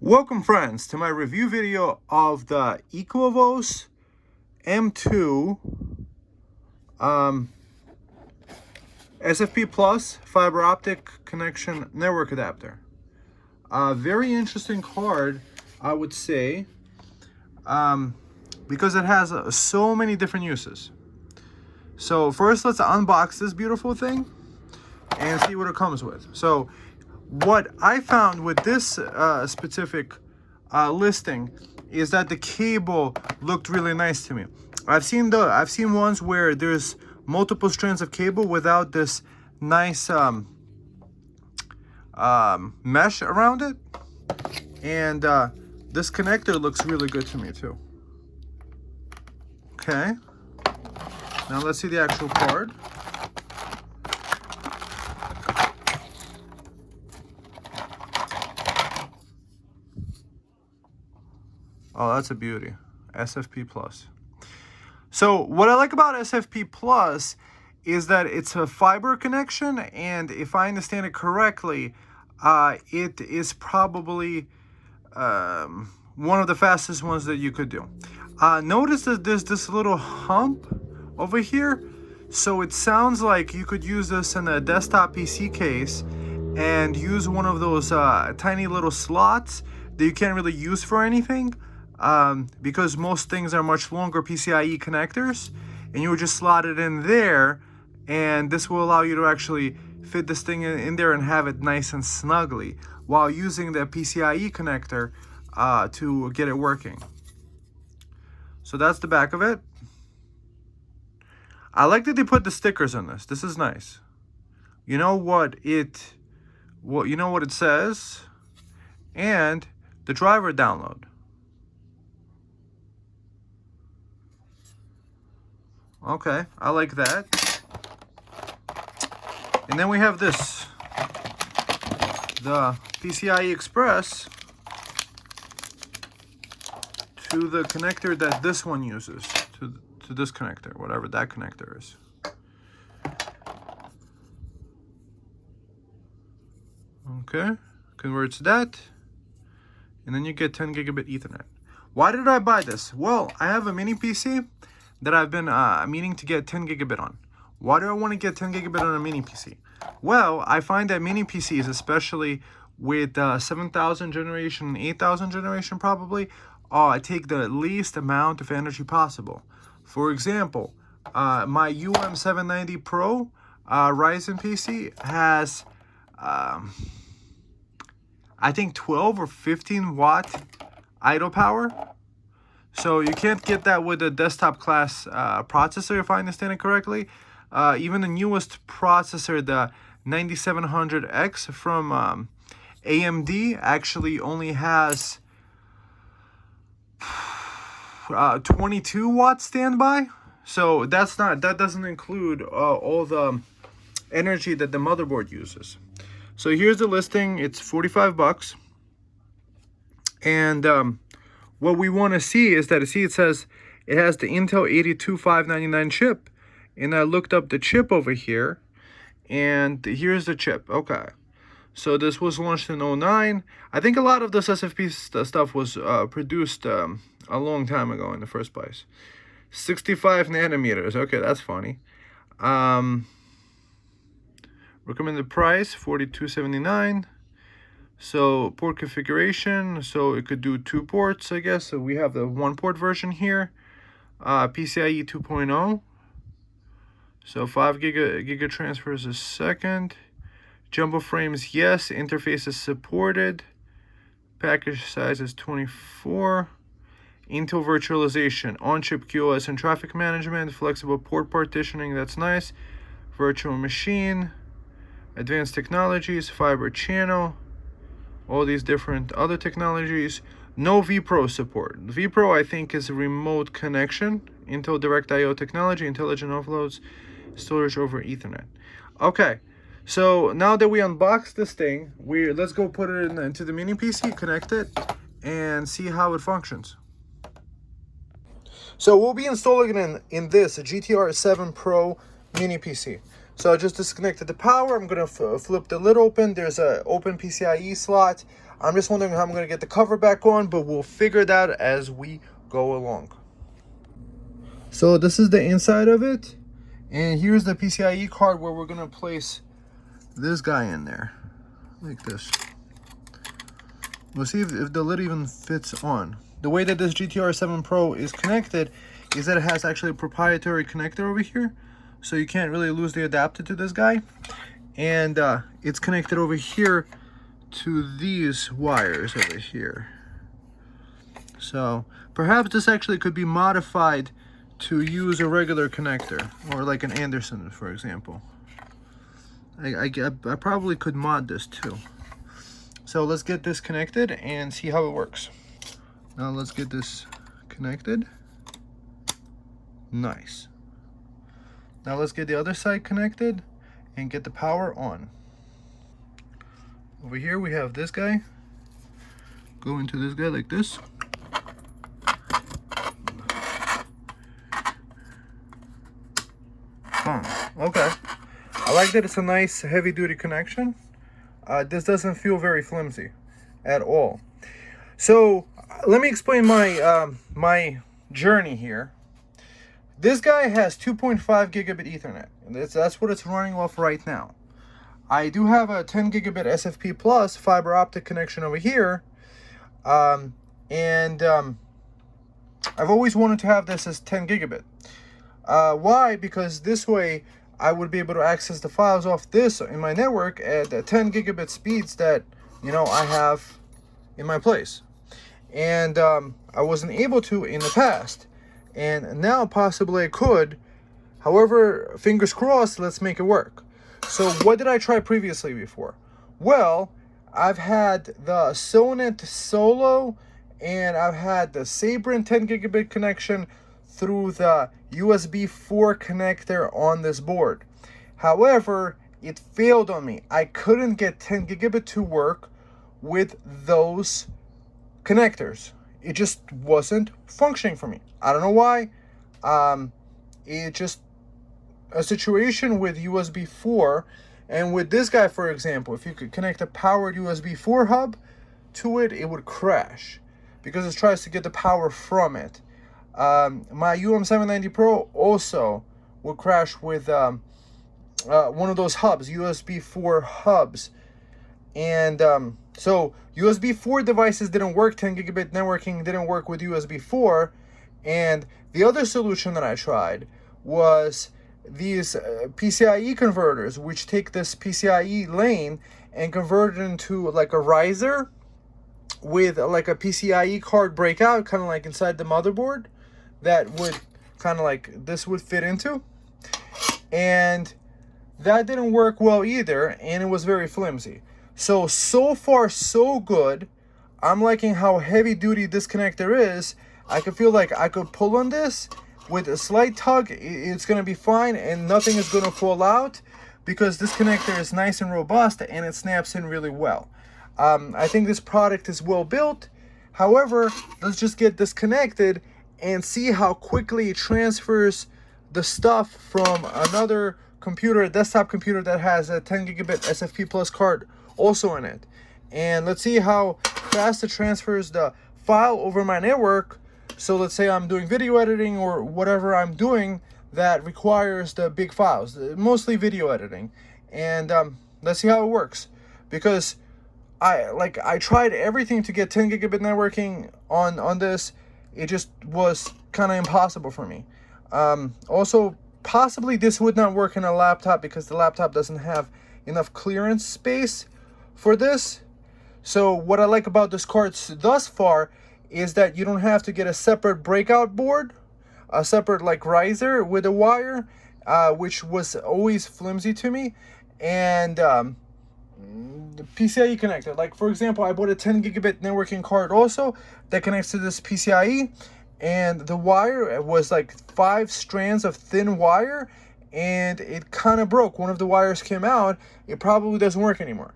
Welcome friends to my review video of the EcoVos M.2 SFP Plus fiber optic connection network adapter. Very interesting card, I would say, because it has so many different uses. So first, let's unbox this beautiful thing and see what it comes with. So what I found with this specific listing is that the cable looked really nice to me. I've seen ones where there's multiple strands of cable without this nice mesh around it, and this connector looks really good to me too. Okay, now let's see the actual card. Oh, that's a beauty. SFP Plus. So what I like about SFP Plus is that it's a fiber connection, and if I understand it correctly, it is probably one of the fastest ones that you could do. Notice that there's this little hump over here, so it sounds like you could use this in a desktop PC case and use one of those tiny little slots that you can't really use for anything. Because most things are much longer PCIe connectors, and you would just slot it in there, and this will allow you to actually fit this thing in there and have it nice and snugly while using the PCIe connector to get it working. So that's the back of it. I like that they put the stickers on this. This is nice. You know what it says, and the driver download. Okay, I like that. And then we have this, the PCIe Express to the connector that this one uses, to this connector, whatever that connector is. Okay, converts that, and then you get 10 gigabit Ethernet. Why did I buy this? Well, I have a mini PC that I've been meaning to get 10 gigabit on. Why do I want to get 10 gigabit on a mini PC? Well, I find that mini PCs, especially with 7000 generation, 8000 generation probably, take the least amount of energy possible. For example, my UM790 Pro Ryzen PC has, I think 12 or 15 watt idle power. So you can't get that with a desktop class processor, if I understand it correctly. Even the newest processor, the 9700X from AMD, actually only has 22 watts standby. So that doesn't include all the energy that the motherboard uses. So here's the listing. It's 45 bucks. And what we want to see is that, it says it has the Intel 82599 chip. And I looked up the chip over here, and here's the chip. Okay. So this was launched in 2009. I think a lot of this SFP stuff was produced a long time ago in the first place. 65 nanometers. Okay, that's funny. Recommended price, $42.79. So port configuration, so it could do 2 ports, I guess. So we have the 1-port version here, PCIe 2.0. So 5 giga transfers a second. Jumbo frames, yes. Interfaces supported. Package size is 24. Intel virtualization, on-chip QoS and traffic management, flexible port partitioning, that's nice. Virtual machine, advanced technologies, fiber channel, all these different other technologies. No vPro support. vPro, I think, is a remote connection. Intel Direct IO technology, intelligent offloads, storage over Ethernet. Okay, so now that we unboxed this thing, let's go put it into the mini PC, connect it, and see how it functions. So we'll be installing it in this, a GTR 7 Pro mini PC. So I just disconnected the power. I'm gonna flip the lid open. There's a open PCIe slot. I'm just wondering how I'm gonna get the cover back on, but we'll figure that out as we go along. So this is the inside of it, and here's the PCIe card where we're gonna place this guy in there, like this. We'll see if the lid even fits on. The way that this GTR 7 Pro is connected is that it has actually a proprietary connector over here, so you can't really lose the adapter to this guy. And it's connected over here to these wires over here. So perhaps this actually could be modified to use a regular connector, or like an Anderson, for example. I probably could mod this too. So let's get this connected and see how it works. Now let's get this connected. Nice. Now let's get the other side connected and get the power on. Over here we have this guy. Go into this guy like this. Okay. I like that it's a nice heavy duty connection. This doesn't feel very flimsy at all. So let me explain my my journey here. This guy has 2.5 gigabit Ethernet, and that's what it's running off right now. I do have a 10 gigabit SFP Plus fiber optic connection over here, and I've always wanted to have this as 10 gigabit. Why? Because this way I would be able to access the files off this in my network at the 10 gigabit speeds that, you know, I have in my place. And I wasn't able to in the past. And now possibly I could. However, fingers crossed, let's make it work. So what did I try previously before? Well, I've had the Sonet Solo, and I've had the Sabrin 10 gigabit connection through the USB 4 connector on this board. However, it failed on me. I couldn't get 10 gigabit to work with those connectors. It just wasn't functioning for me. I don't know why. It just a situation with USB 4, and with this guy, for example, if you could connect a powered USB 4 hub to it, it would crash because it tries to get the power from it. My UM790 Pro also will crash with one of those hubs, USB 4 hubs. And so USB 4 devices didn't work, 10 gigabit networking didn't work with USB 4. And the other solution that I tried was these PCIe converters, which take this PCIe lane and convert it into like a riser with like a PCIe card breakout, kind of like inside the motherboard, that would kind of like this would fit into. And that didn't work well either, and it was very flimsy. So far so good. I'm liking how heavy duty this connector is. I could feel like I could pull on this with a slight tug. It's gonna be fine and nothing is gonna fall out because this connector is nice and robust and it snaps in really well. I think this product is well built. However, let's just get this connected and see how quickly it transfers the stuff from another computer, a desktop computer that has a 10 gigabit SFP Plus card also in it. And let's see how fast it transfers the file over my network. So let's say I'm doing video editing or whatever I'm doing that requires the big files, mostly video editing. And let's see how it works. Because I tried everything to get 10 gigabit networking on this. It just was kind of impossible for me. Also, possibly this would not work in a laptop because the laptop doesn't have enough clearance space for this. So what I like about this card thus far is that you don't have to get a separate breakout board, a separate like riser with a wire, which was always flimsy to me. And the PCIe connector, like for example, I bought a 10 gigabit networking card also that connects to this PCIe, and the wire was like 5 strands of thin wire, and it kind of broke. One of the wires came out. It probably doesn't work anymore.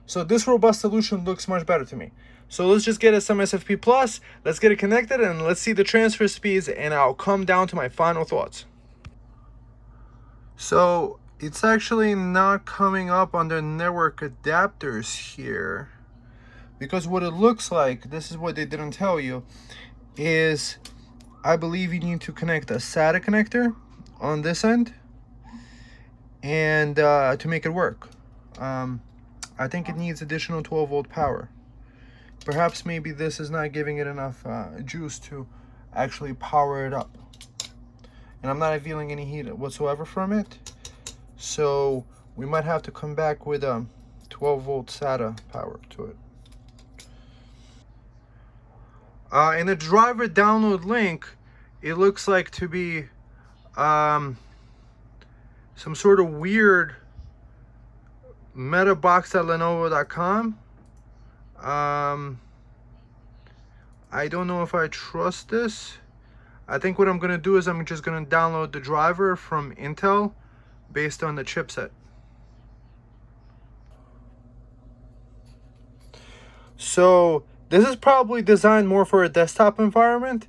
So this robust solution looks much better to me. So let's just get some SFP Plus, let's get it connected, and let's see the transfer speeds, and I'll come down to my final thoughts. So It's actually not coming up under network adapters here, because what it looks like, this is what they didn't tell you, is I believe you need to connect a SATA connector on this end and to make it work. I think it needs additional 12 volt power. Perhaps maybe this is not giving it enough juice to actually power it up. And I'm not feeling any heat whatsoever from it. So we might have to come back with 12 volt SATA power to it. In the driver download link, it looks like to be some sort of weird metabox.lenovo.com. I don't know if I trust this. I think what I'm going to do is I'm just going to download the driver from Intel based on the chipset. So this is probably designed more for a desktop environment,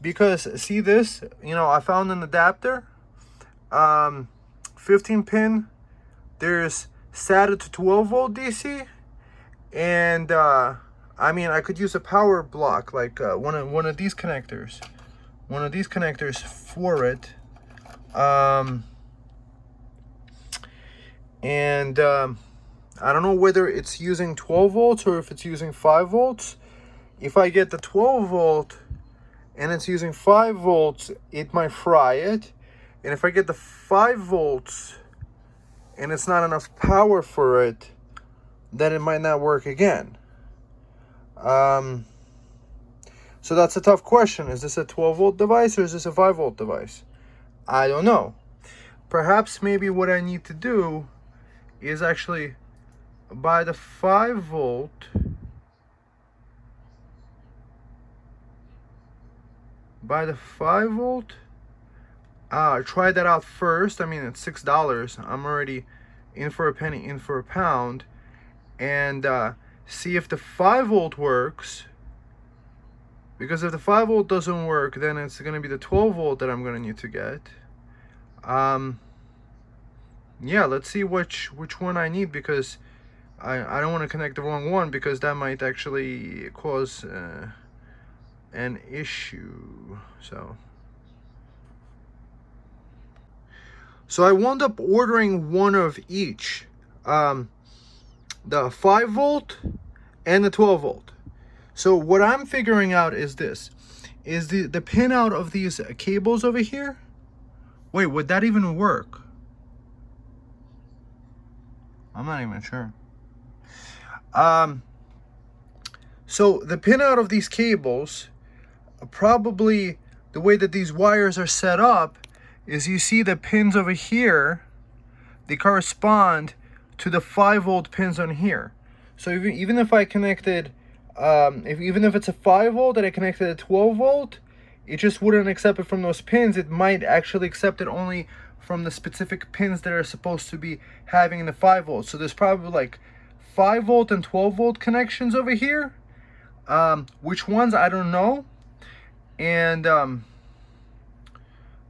because see this, you know, I found an adapter, 15 pin, there's SATA to 12 volt DC, and I mean, I could use a power block, like one of these connectors for it, and I don't know whether it's using 12 volts or if it's using 5 volts. If I get the 12 volt and it's using 5 volts, it might fry it. And if I get the 5 volts and it's not enough power for it, then it might not work again. So that's a tough question. Is this a 12 volt device or is this a 5 volt device? I don't know. Perhaps maybe what I need to do is actually buy the 5 volt try that out first. I mean, it's $6. I'm already in for a penny, in for a pound, and see if the 5 volt works. Because if the 5 volt doesn't work, then it's going to be the 12 volt that I'm going to need to get. Yeah, let's see which one I need, because I don't want to connect the wrong one, because that might actually cause an issue. So I wound up ordering one of each, the 5 volt and the 12 volt. So what I'm figuring out is this, is the pin out of these cables over here. Wait, would that even work? I'm not even sure. So the pin out of these cables, probably the way that these wires are set up is, you see the pins over here, they correspond to the 5 volt pins on here. So even if I connected, even if it's a 5 volt and I connected a 12 volt, it just wouldn't accept it from those pins. It might actually accept it only from the specific pins that are supposed to be having the 5 volts. So there's probably like 5 volt and 12 volt connections over here. Which ones, I don't know. And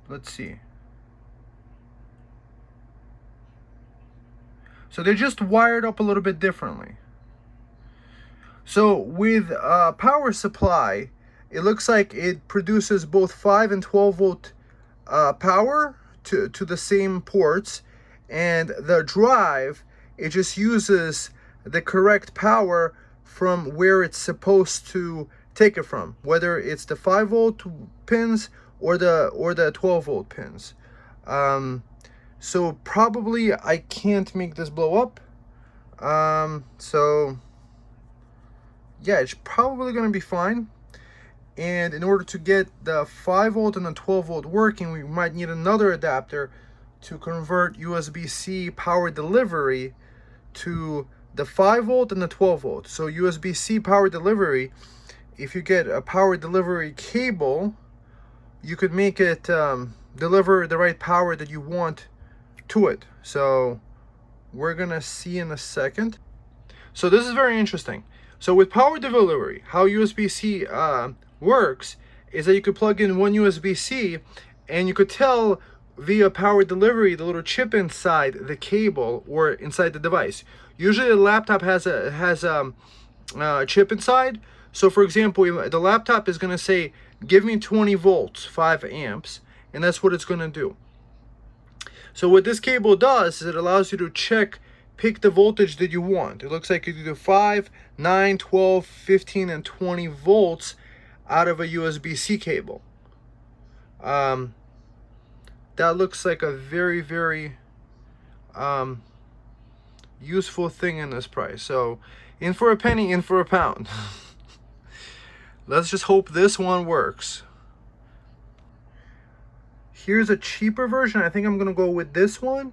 let's see. So they're just wired up a little bit differently. So with power supply, it looks like it produces both 5 and 12 volt power to the same ports, and the drive, it just uses the correct power from where it's supposed to take it from, whether it's the 5 volt pins or the 12 volt pins. So probably I can't make this blow up. So yeah, it's probably gonna be fine. And in order to get the 5 volt and the 12 volt working, we might need another adapter to convert USB-C power delivery to the 5 volt and the 12 volt. So USB-C power delivery, if you get a power delivery cable, you could make it deliver the right power that you want to it. So we're gonna see in a second. So this is very interesting. So with power delivery, how USB-C works is that you could plug in one USB-C and you could tell via power delivery, the little chip inside the cable or inside the device. Usually the laptop has a chip inside. So for example, the laptop is going to say, give me 20 volts, 5 amps, and that's what it's going to do. So what this cable does is it allows you to pick the voltage that you want. It looks like you do 5, 9, 12, 15, and 20 volts out of a USB-C cable. That looks like a very, very useful thing in this price. So in for a penny, in for a pound. Let's just hope this one works. Here's a cheaper version. I think I'm gonna go with this one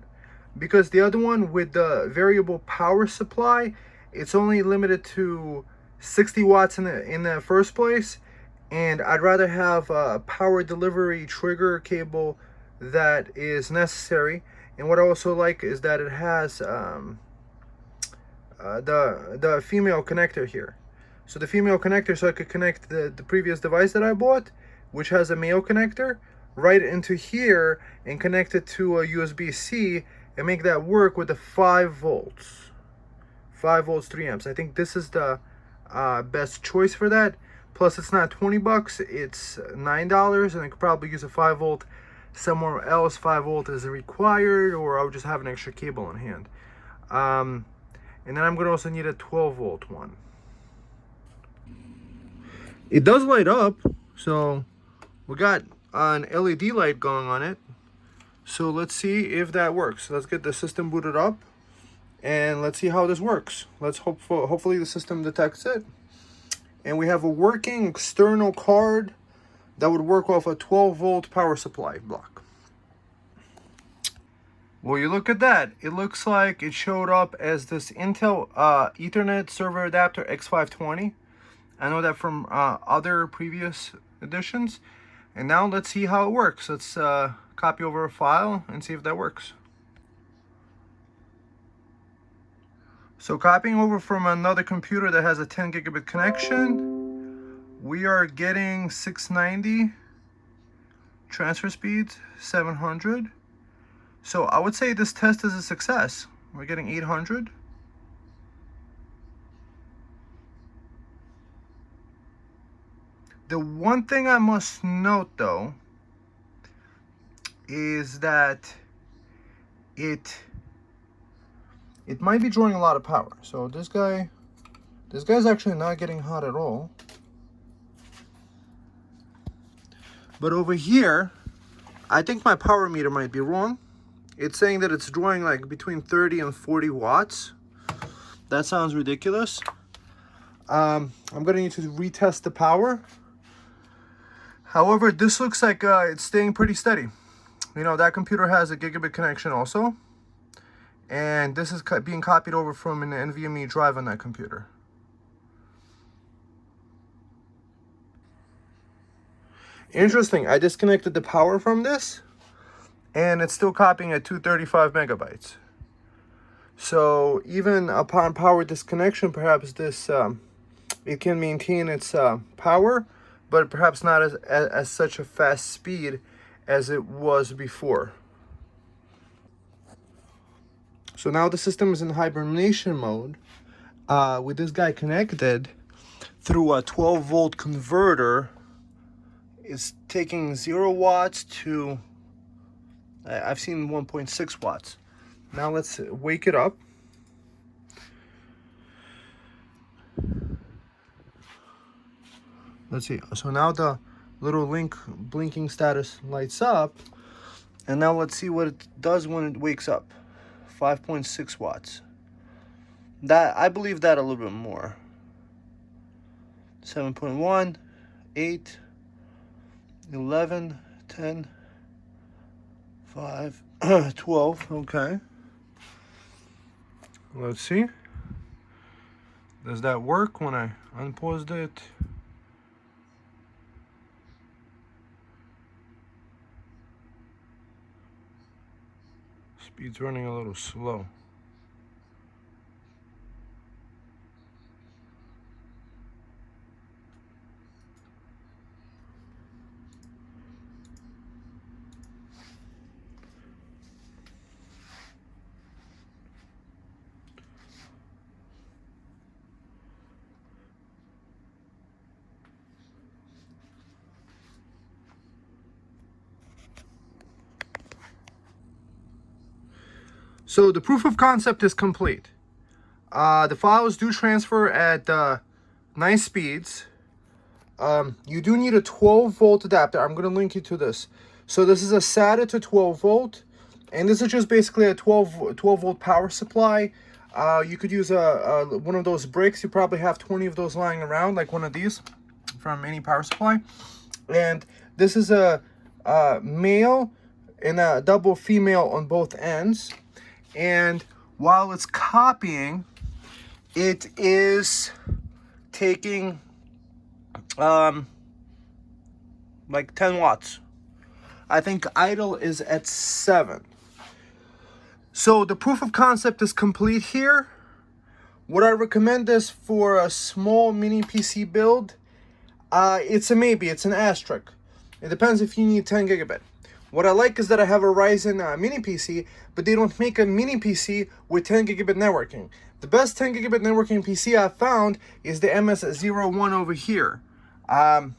because the other one with the variable power supply, it's only limited to 60 watts in the first place, and I'd rather have a power delivery trigger cable that is necessary. And what I also like is that it has the female connector here. So the female connector, so I could connect the previous device that I bought, which has a male connector, right into here and connect it to a USB-C and make that work with the 5 volts. 5 volts, 3 amps. I think this is the best choice for that. Plus it's not 20 bucks, it's $9, and I could probably use a 5 volt somewhere else. 5 volt is required, or I'll just have an extra cable on hand. And then I'm gonna also need a 12 volt one. It does light up, so we got an LED light going on it. So let's see if that works. Let's get the system booted up and let's see how this works. Let's hopefully the system detects it. And we have a working external card that would work off a 12 volt power supply block. Well, you look at that. It looks like it showed up as this Intel Ethernet server adapter X520. I know that from other previous editions. And now let's see how it works. Let's copy over a file and see if that works. So copying over from another computer that has a 10 gigabit connection, we are getting 690 transfer speeds, 700. So I would say this test is a success. We're getting 800. The one thing I must note though is that it might be drawing a lot of power. So this guy's actually not getting hot at all. But over here, I think my power meter might be wrong. It's saying that it's drawing like between 30 and 40 watts. That sounds ridiculous. I'm gonna need to retest the power. However, this looks like it's staying pretty steady. You know, that computer has a gigabit connection also. And this is being copied over from an Nvme drive on that computer. Interesting, I disconnected the power from this, and it's still copying at 235 megabytes. So even upon power disconnection, perhaps this it can maintain its power, but perhaps not as such a fast speed as it was before. So now the system is in hibernation mode with this guy connected through a 12 volt converter. It's taking 0 watts to, I've seen 1.6 watts. Now let's wake it up. Let's see. So now the little blinking status lights up. And now let's see what it does when it wakes up. 5.6 watts. That, I believe that a little bit more. 7.1, 8, 11, 10, 5, 12, okay. Let's see. Does that work when I unpaused it? Speed's running a little slow. So the proof of concept is complete. The files do transfer at nice speeds. You do need a 12-volt adapter. I'm going to link you to this. So this is a SATA to 12 volt, and this is just basically a 12 volt power supply. You could use one of those bricks. You probably have 20 of those lying around, like one of these from any power supply. And this is a male and a double female on both ends. And while it's copying, it is taking like 10 watts. I think idle is at 7. So the proof of concept is complete here. Would I recommend this for a small mini PC build? It's a maybe, it's an asterisk. It depends if you need 10 gigabit. What I like is that I have a Ryzen mini PC, but they don't make a mini PC with 10 gigabit networking. The best 10 gigabit networking PC I've found is the MS-01 over here. I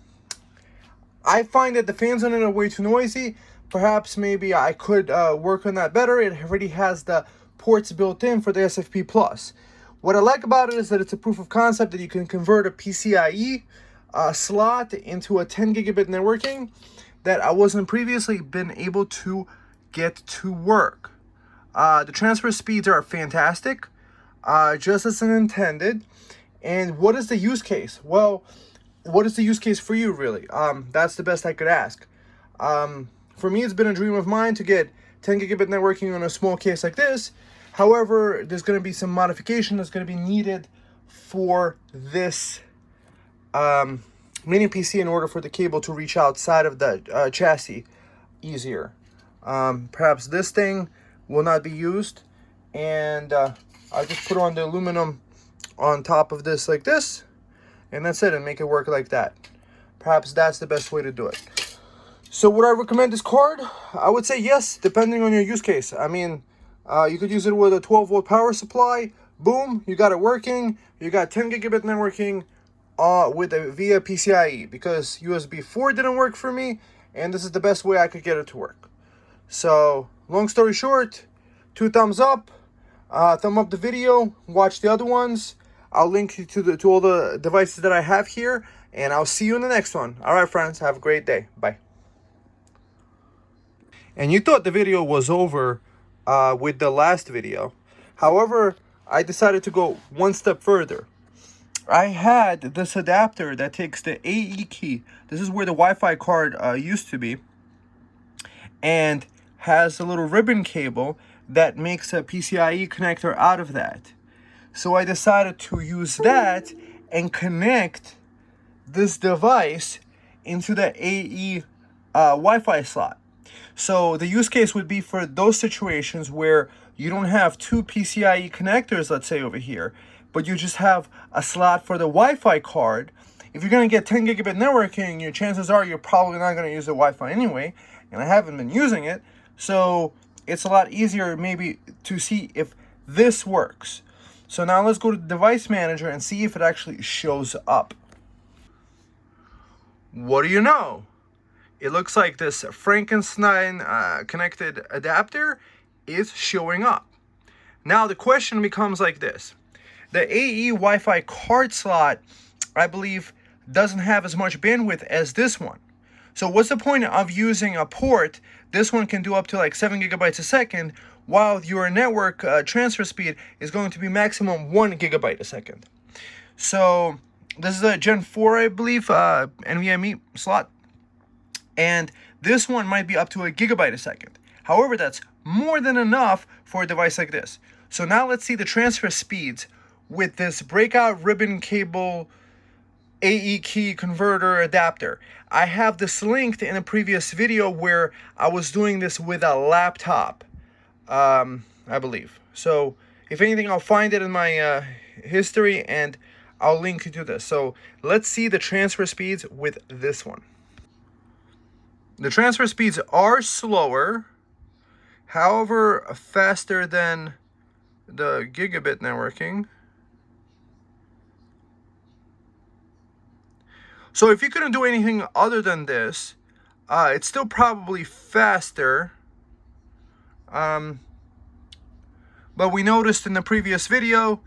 find that the fans on it are way too noisy. Perhaps maybe I could work on that better. It already has the ports built in for the SFP Plus. What I like about it is that it's a proof of concept that you can convert a PCIe slot into a 10 gigabit networking that I wasn't previously been able to get to work. The transfer speeds are fantastic, just as intended. And what is the use case? Well, what is the use case for you, really? That's the best I could ask. For me, it's been a dream of mine to get 10 gigabit networking on a small case like this. However, there's going to be some modification that's going to be needed for this mini PC in order for the cable to reach outside of the chassis easier. Perhaps this thing will not be used, and I'll just put on the aluminum on top of this like this, and that's it, and make it work like that. Perhaps that's the best way to do it. So would I recommend this card? I would say yes, depending on your use case. I mean, you could use it with a 12-volt power supply. Boom, you got it working. You got 10 gigabit networking via PCIe, because USB 4 didn't work for me, and this is the best way I could get it to work. So, long story short, 2 thumbs up. Thumb up the video. Watch the other ones. I'll link you to all the devices that I have here, and I'll see you in the next one. All right, friends, have a great day. Bye. And you thought the video was over with the last video. However, I decided to go one step further. I had this adapter that takes the AE key. This is where the Wi-Fi card used to be, and has a little ribbon cable that makes a PCIe connector out of that. So I decided to use that and connect this device into the AE Wi-Fi slot. So the use case would be for those situations where you don't have 2 PCIe connectors, let's say over here, but you just have a slot for the Wi-Fi card. If you're going to get 10 gigabit networking, your chances are you're probably not going to use the Wi-Fi anyway, and I haven't been using it, so it's a lot easier maybe to see if this works. So now let's go to the device manager and see if it actually shows up. What do you know? It looks like this Frankenstein connected adapter is showing up. Now the question becomes like this. The AE Wi-Fi card slot, I believe, doesn't have as much bandwidth as this one. So what's the point of using a port? This one can do up to like 7 gigabytes a second, while your network transfer speed is going to be maximum 1 gigabyte a second. So this is a Gen 4, I believe, NVMe slot. And this one might be up to 1 gigabyte a second. However, that's more than enough for a device like this. So now let's see the transfer speeds with this breakout ribbon cable AE key converter adapter. I have this linked in a previous video where I was doing this with a laptop, I believe. So if anything, I'll find it in my history and I'll link you to this. So let's see the transfer speeds with this one. The transfer speeds are slower, however faster than the gigabit networking. So if you couldn't do anything other than this, it's still probably faster. But we noticed in the previous video,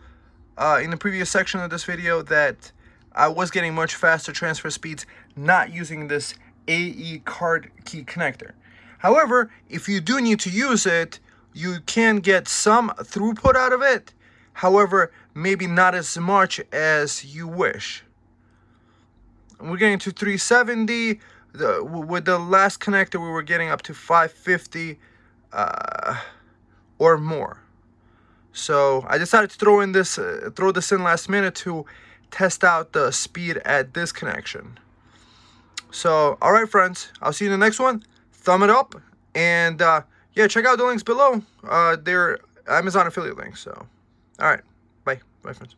in the previous section of this video, that I was getting much faster transfer speeds not using this AE card key connector. However, if you do need to use it, you can get some throughput out of it. However, maybe not as much as you wish. We're getting to 370. With the last connector, we were getting up to 550 or more. So I decided to throw this in last minute to test out the speed at this connection. So, all right, friends, I'll see you in the next one. Thumb it up, and yeah, check out the links below. They're Amazon affiliate links. So, all right, bye, friends.